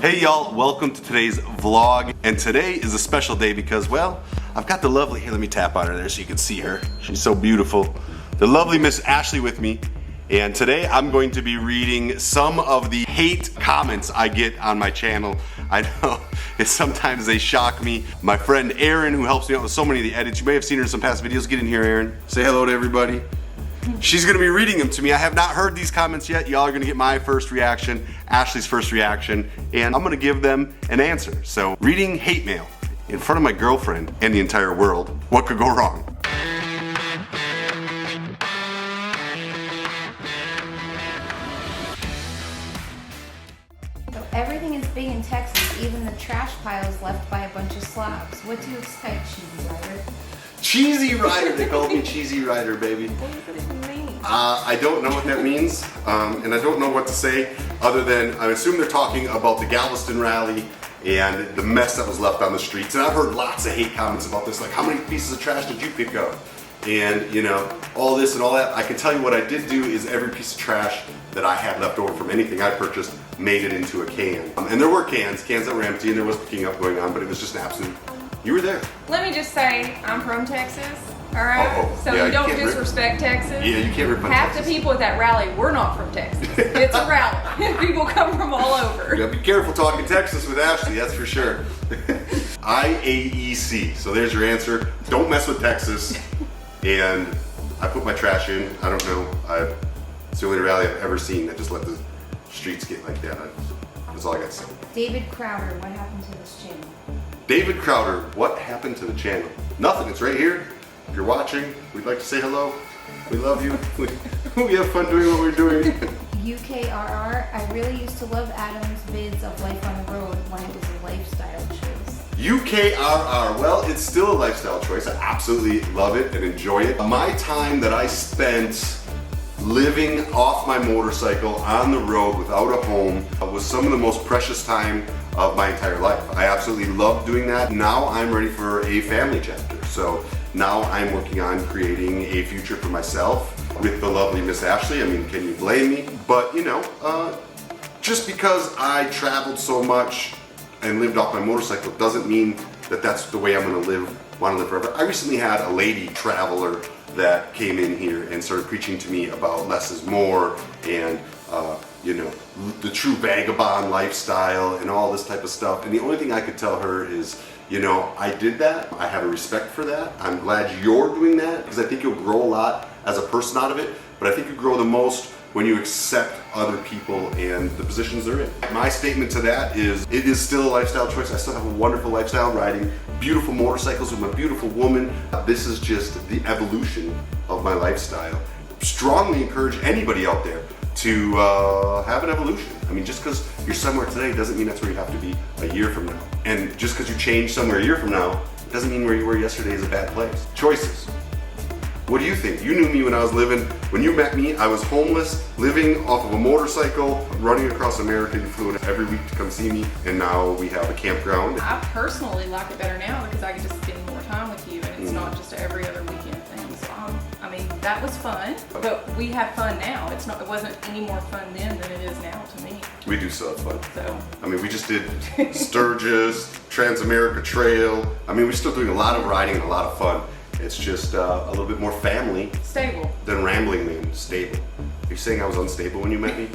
Hey y'all, welcome to today's vlog. And today is a special day because, well, I've got the lovely, here let me tap on her there so you can see her. She's so beautiful. The lovely Miss Ashley with me. And today I'm going to be reading some of the hate comments I get on my channel. I know, sometimes they shock me. My friend Erin, who helps me out with so many of the edits, you may have seen her in some past videos. Get in here, Erin. Say hello to everybody. She's gonna be reading them to me. I have not heard these comments yet. Y'all are gonna get my first reaction, Ashley's first reaction, and I'm gonna give them an answer. So, reading hate mail in front of my girlfriend and the entire world. What could go wrong? Everything is big in Texas, even the trash pile is left by a bunch of slobs. What do you expect, Cheesy Rider? Cheesy Rider, they called me Cheesy Rider, baby. What does it even mean? I don't know what that means, and I don't know what to say other than I assume they're talking about the Galveston rally and the mess that was left on the streets. And I've heard lots of hate comments about this, like how many pieces of trash did you pick up? And you know, all this and all that. I can tell you what I did do is every piece of trash that I had left over from anything I purchased made it into a can. And there were cans that were empty, and there was picking up going on, but it was just an absolute, you were there. Let me just say, I'm from Texas, all right? So yeah, you don't can't disrespect Texas. Yeah, you can't rip on Half Texas. the people at that rally were not from Texas. It's a rally. People come from all over. Yeah, be careful talking Texas with Ashley, that's for sure. IAEC, so there's your answer. Don't mess with Texas. And I put my trash in. I don't know. It's the only rally I've ever seen that just let the streets get like that. That's all I got to say. David Crowder, what happened to this channel? David Crowder, what happened to the channel? Nothing, it's right here. If you're watching, we'd like to say hello. We love you. We have fun doing what we're doing. UKRR, I really used to love Adam's vids of life on the road when it was a lifestyle choice. UKRR, well, it's still a lifestyle choice. I absolutely love it and enjoy it. My time that I spent living off my motorcycle on the road without a home was some of the most precious time of my entire life. I absolutely love doing that. Now I'm ready for a family chapter. So now I'm working on creating a future for myself with the lovely Miss Ashley. I mean, can you blame me? But you know, just because I traveled so much and lived off my motorcycle doesn't mean that that's the way I'm gonna want to live forever. I recently had a lady traveler that came in here and started preaching to me about less is more and you know, the true vagabond lifestyle and all this type of stuff. And the only thing I could tell her is, you know, I did that. I have a respect for that. I'm glad you're doing that because I think you'll grow a lot as a person out of it. But I think you grow the most when you accept other people and the positions they're in. My statement to that is, it is still a lifestyle choice. I still have a wonderful lifestyle riding beautiful motorcycles with my beautiful woman. This is just the evolution of my lifestyle. Strongly encourage anybody out there to have an evolution. I mean, just because you're somewhere today doesn't mean that's where you have to be a year from now. And just because you change somewhere a year from now, doesn't mean where you were yesterday is a bad place. Choices. What do you think? You knew me when I was when you met me, I was homeless, living off of a motorcycle, running across America. You flew in every week to come see me, and now we have a campground. I personally like it better now because I can just spend more time with you and it's not just every other weekend thing. So I mean, that was fun, but we have fun now. It wasn't any more fun then than it is now to me. We do still have fun. So I mean, we just did Sturgis, Trans-America Trail. I mean, we're still doing a lot of riding and a lot of fun. It's just a little bit more family stable than ramblingly and stable. Are you saying I was unstable when you met me?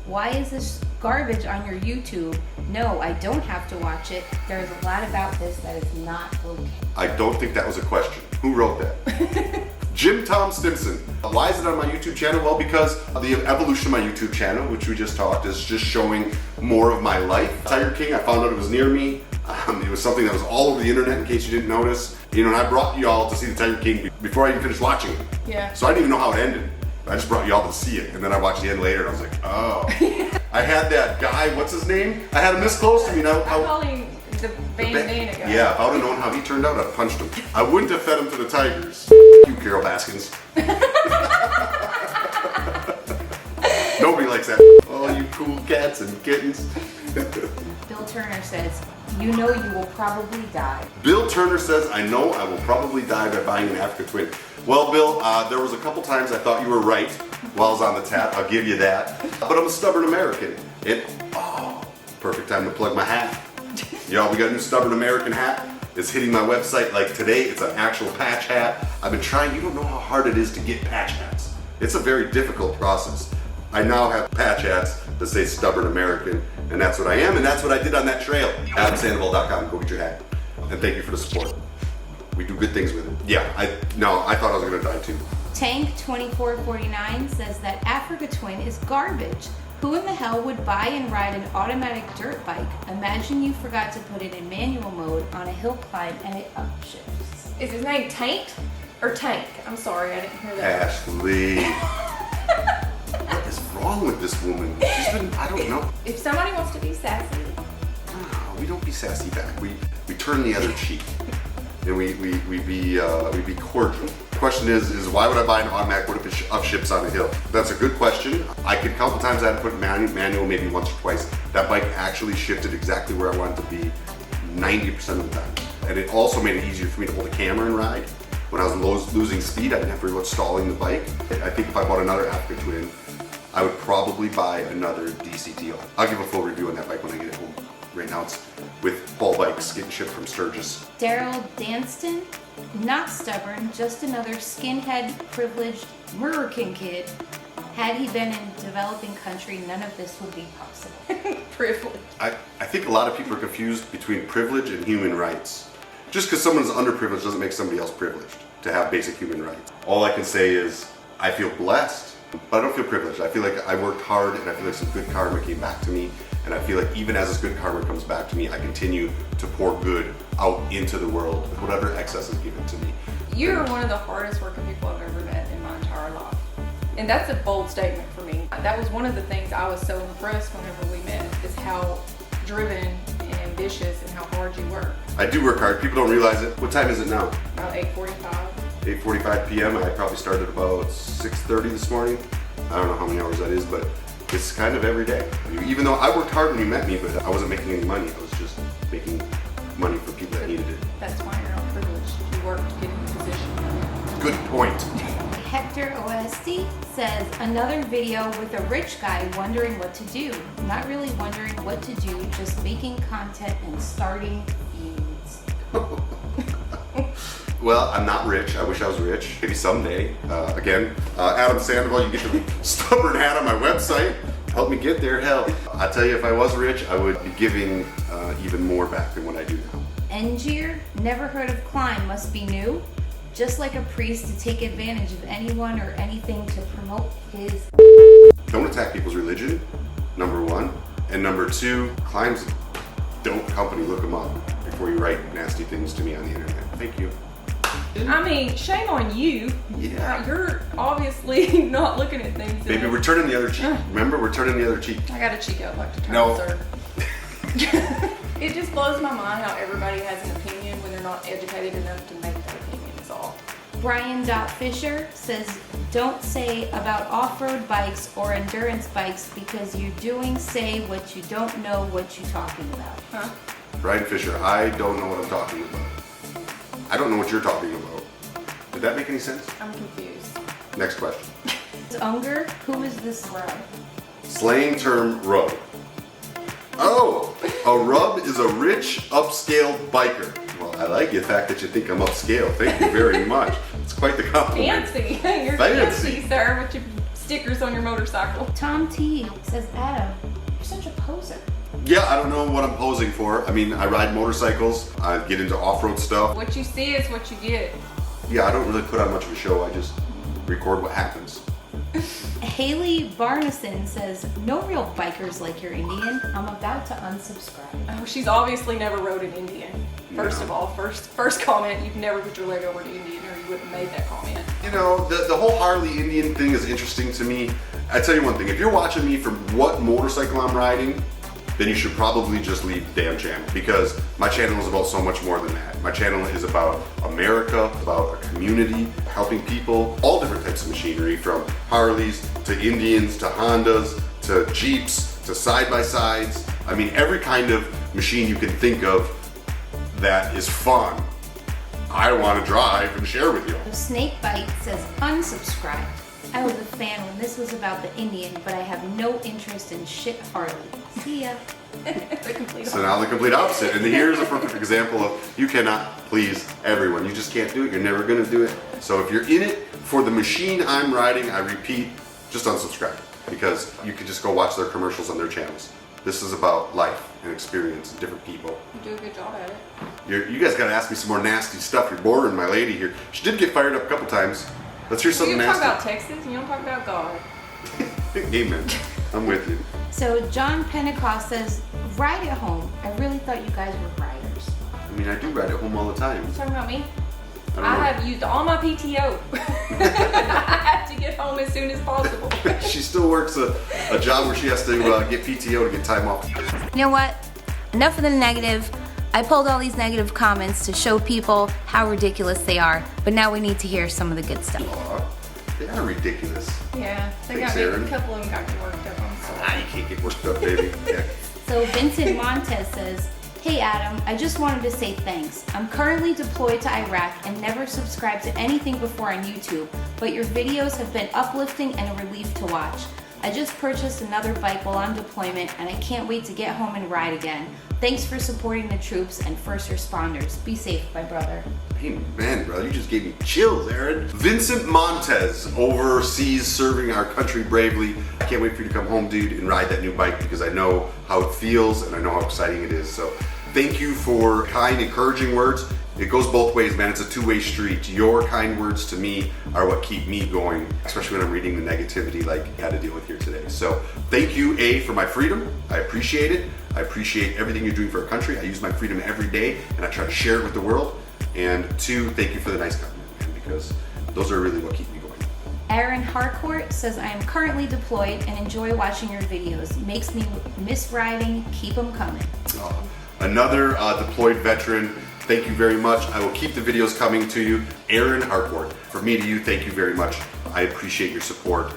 Why is this garbage on your YouTube? No, I don't have to watch it. There's a lot about this that is not okay. I don't think that was a question. Who wrote that? Jim Tom Stimson. Why is it on my YouTube channel? Well, because the evolution of my YouTube channel, which we just talked, is just showing more of my life. Tiger King, I found out it was near me. It was something that was all over the internet in case you didn't notice. You know, and I brought you all to see the Tiger King before I even finished watching it. yeah. So I didn't even know how it ended. I just brought you all to see it, and then I watched the end later, and I was like, oh. I had that guy, what's his name? I had him this close to me. I call him the bandana guy. Yeah, if I would have known how he turned out, I'd punched him. I wouldn't have fed him to the tigers. You, Carol Baskins. Nobody likes that. Oh, you cool cats and kittens. Bill Turner says, you know you will probably die. Bill Turner says, I know I will probably die by buying an Africa Twin. Well, Bill, there was a couple times I thought you were right while I was on the tap. I'll give you that. But I'm a stubborn American. And, oh, Perfect time to plug my hat. Y'all, we got a new Stubborn American hat. It's hitting my website like today. It's an actual patch hat. I've been trying, you don't know how hard it is to get patch hats. It's a very difficult process. I now have patch hats that say Stubborn American, and that's what I am, and that's what I did on that trail. AdamSandoval.com, go get your hat. And thank you for the support. We do good things with it. Yeah, I thought I was gonna die too. Tank2449 says that Africa Twin is garbage. Who in the hell would buy and ride an automatic dirt bike? Imagine you forgot to put it in manual mode on a hill climb and it upshifts. Is his name Tank or Tank? I'm sorry, I didn't hear that. Ashley. What is wrong with this woman? She's been, I don't know. If somebody wants to be sassy, No, we don't be sassy back. We turn the other cheek. And we be cordial. The question is why would I buy an automatic? What if it upshifts on a hill? That's a good question. I could a couple times I had to put manual maybe once or twice. That bike actually shifted exactly where I wanted to be 90% of the time. And it also made it easier for me to hold a camera and ride. When I was losing speed, I didn't have to worry about stalling the bike. I think if I bought another Africa Twin, I would probably buy another DCTO. I'll give a full review on that bike when I get it home. Right now it's with Paul Bikes getting shipped from Sturgis. Daryl Danston, not stubborn, just another skinhead, privileged American kid. Had he been in a developing country, none of this would be possible. privilege. I think a lot of people are confused between privilege and human rights. Just because someone's underprivileged doesn't make somebody else privileged to have basic human rights. All I can say is I feel blessed, but I don't feel privileged. I feel like I worked hard and I feel like some good karma came back to me. And I feel like even as this good karma comes back to me, I continue to pour good out into the world, whatever excess is given to me. You're one of the hardest working people I've ever met in my entire life. And that's a bold statement for me. That was one of the things I was so impressed whenever we met, is how driven and ambitious and how hard you work. I do work hard. People don't realize it. What time is it now? About 8:45. 8:45 p.m. I probably started about 6:30 this morning. I don't know how many hours that is, but it's kind of every day. Even though I worked hard when you met me, but I wasn't making any money. I was just making money for people that needed it. That's why you're not privileged. You worked to get in the position. Good point. Hector OSD says another video with a rich guy wondering what to do. Not really wondering what to do, just making content and starting feuds. Well, I'm not rich. I wish I was rich. Maybe someday. Again, Adam Sandoval, you get the Stubborn hat on my website. Help me get there. Hell, I tell you, if I was rich, I would be giving even more back than what I do now. Engier, never heard of Klein, must be new. Just like a priest to take advantage of anyone or anything to promote his. Don't attack people's religion, number one. And number two, Klein's a dope company. Look them up before you write nasty things to me on the internet. Thank you. I mean, shame on you. Yeah. You're obviously not looking at things. Baby, we're turning the other cheek. Remember, we're turning the other cheek. I got a cheek I'd like to turn, No. sir. It just blows my mind how everybody has an opinion when they're not educated enough to make that opinion is all. Brian.Fisher says, don't say about off-road bikes or endurance bikes because you're doing say what you don't know what you're talking about. Huh? Brian Fisher, I don't know what I'm talking about. I don't know what you're talking about. Did that make any sense? I'm confused. Next question. Unger, who is this rub? Slang term rub. Oh, a rub is a rich, upscale biker. Well, I like the fact that you think I'm upscale. Thank you very much. It's quite the compliment. Fancy. You're Fancy. fancy, sir, with your stickers on your motorcycle. Tom T says, Adam, you're such a poser. Yeah, I don't know what I'm posing for. I mean, I ride motorcycles. I get into off-road stuff. What you see is what you get. Yeah, I don't really put on much of a show. I just record what happens. Haley Barneson says, no real bikers like your Indian. I'm about to unsubscribe. Oh, she's obviously never rode an Indian. First No. of all, first comment, you've never put your leg over an Indian or you wouldn't have made that comment. You know, the whole Harley Indian thing is interesting to me. I tell you one thing, if you're watching me from what motorcycle I'm riding, then you should probably just leave the damn channel, because my channel is about so much more than that. My channel is about America, about a community, helping people, all different types of machinery, from Harleys to Indians to Hondas to Jeeps to side-by-sides. I mean, every kind of machine you can think of that is fun, I want to drive and share with you. Snakebite says, unsubscribed. I was a fan when this was about the Indian, but I have no interest in shit Harley. See ya. The complete So now the complete opposite. And here's a perfect example of you cannot please everyone. You just can't do it. You're never going to do it. So if you're in it for the machine I'm riding, I repeat, just unsubscribe. Because you can just go watch their commercials on their channels. This is about life and experience and different people. You do a good job at it. You guys got to ask me some more nasty stuff. You're boring my lady here. She did get fired up a couple times. Let's hear something You don't nasty. talk about Texas, you don't talk about God. Amen. I'm with you. So John Pentecost says, ride at home. I really thought you guys were riders. I mean, I do ride at home all the time. You talking about me? I I don't have used all my PTO. I have to get home as soon as possible. know. She still works a job where she has to get PTO to get time off. You know what? Enough of the negative. I pulled all these negative comments to show people how ridiculous they are, but now we need to hear some of the good stuff. Aw, they are ridiculous. Yeah, they Thanks, got me, Aaron. a couple of them got me worked up. I'm sorry. You can't get worked up, baby. Yeah. So Vincent Montez says, hey Adam, I just wanted to say thanks. I'm currently deployed to Iraq and never subscribed to anything before on YouTube, but your videos have been uplifting and a relief to watch. I just purchased another bike while on deployment and I can't wait to get home and ride again. Thanks for supporting the troops and first responders. Be safe, my brother. Hey, man, brother, you just gave me chills, Aaron. Vincent Montez, overseas serving our country bravely. I can't wait for you to come home, dude, and ride that new bike because I know how it feels and I know how exciting it is. So thank you for kind, encouraging words. It goes both ways, man. It's a two-way street. Your kind words to me are what keep me going, especially when I'm reading the negativity like I had to deal with here today. So thank you, A, for my freedom. I appreciate it. I appreciate everything you're doing for our country. I use my freedom every day and I try to share it with the world. And 2, thank you for the nice compliment, man, because those are really what keep me going. Aaron Harcourt says, I am currently deployed and enjoy watching your videos. Makes me miss riding. Keep them coming. Another deployed veteran. Thank you very much. I will keep the videos coming to you. Aaron Harcourt, from me to you, thank you very much. I appreciate your support.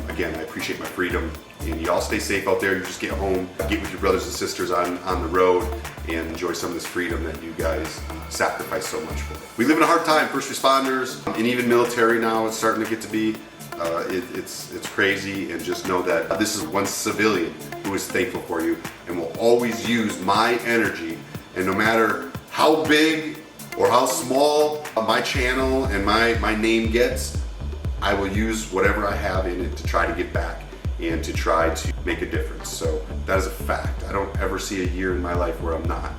Again, I appreciate my freedom. And you all stay safe out there. You just get home, get with your brothers and sisters on the road, and enjoy some of this freedom that you guys sacrifice so much for. We live in a hard time, first responders, and even military now. It's starting to get to be, it's crazy. And just know that this is one civilian who is thankful for you and will always use my energy. And no matter how big or how small my channel and my name gets, I will use whatever I have in it to try to get back and to try to make a difference. So that is a fact. I don't ever see a year in my life where I'm not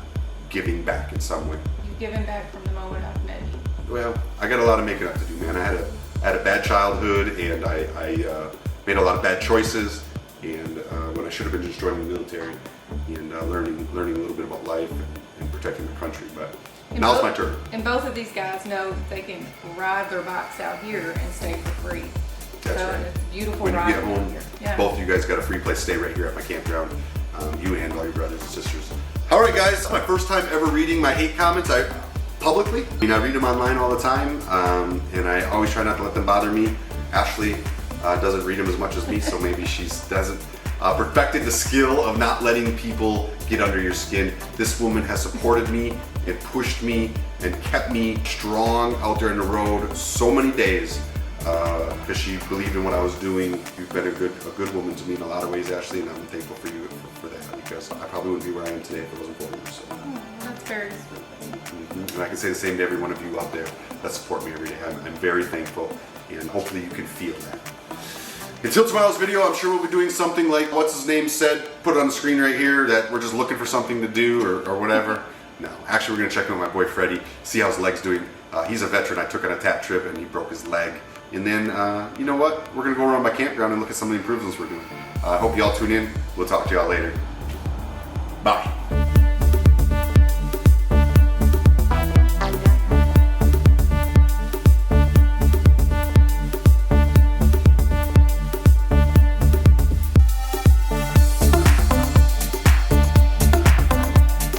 giving back in some way. You've given back from the moment I've met you. Well, I got a lot of making up to do, man. I had a bad childhood and I made a lot of bad choices, and when I should have been just joining the military and learning a little bit about life and protecting the country. But now it's my turn. And both of these guys know that they can ride their bikes out here and stay for free. That's so right. It's a beautiful When you ride get home, here. Yeah. both of you guys got a free place to stay right here at my campground. You and all your brothers and sisters. All right, guys, my first time ever reading my hate comments publicly. I mean, I read them online all the time, and I always try not to let them bother me. Ashley doesn't read them as much as me, so maybe she hasn't perfected the skill of not letting people get under your skin. This woman has supported me and pushed me and kept me strong out there in the road so many days. Because she believed in what I was doing. You've been a good woman to me in a lot of ways, Ashley, and I'm thankful for you for that, because I probably wouldn't be where I am today if it wasn't for you. So. That's very sweet. And I can say the same to every one of you out there that support me every day. I'm very thankful, and hopefully you can feel that. Until tomorrow's video, I'm sure we'll be doing something like what's his name said. Put it on the screen right here that we're just looking for something to do or whatever. No, actually we're gonna check in with my boy Freddie, see how his leg's doing. He's a veteran. I took on a tap trip and he broke his leg. And then, you know what? We're gonna go around my campground and look at some of the improvements we're doing. I hope y'all tune in. We'll talk to y'all later.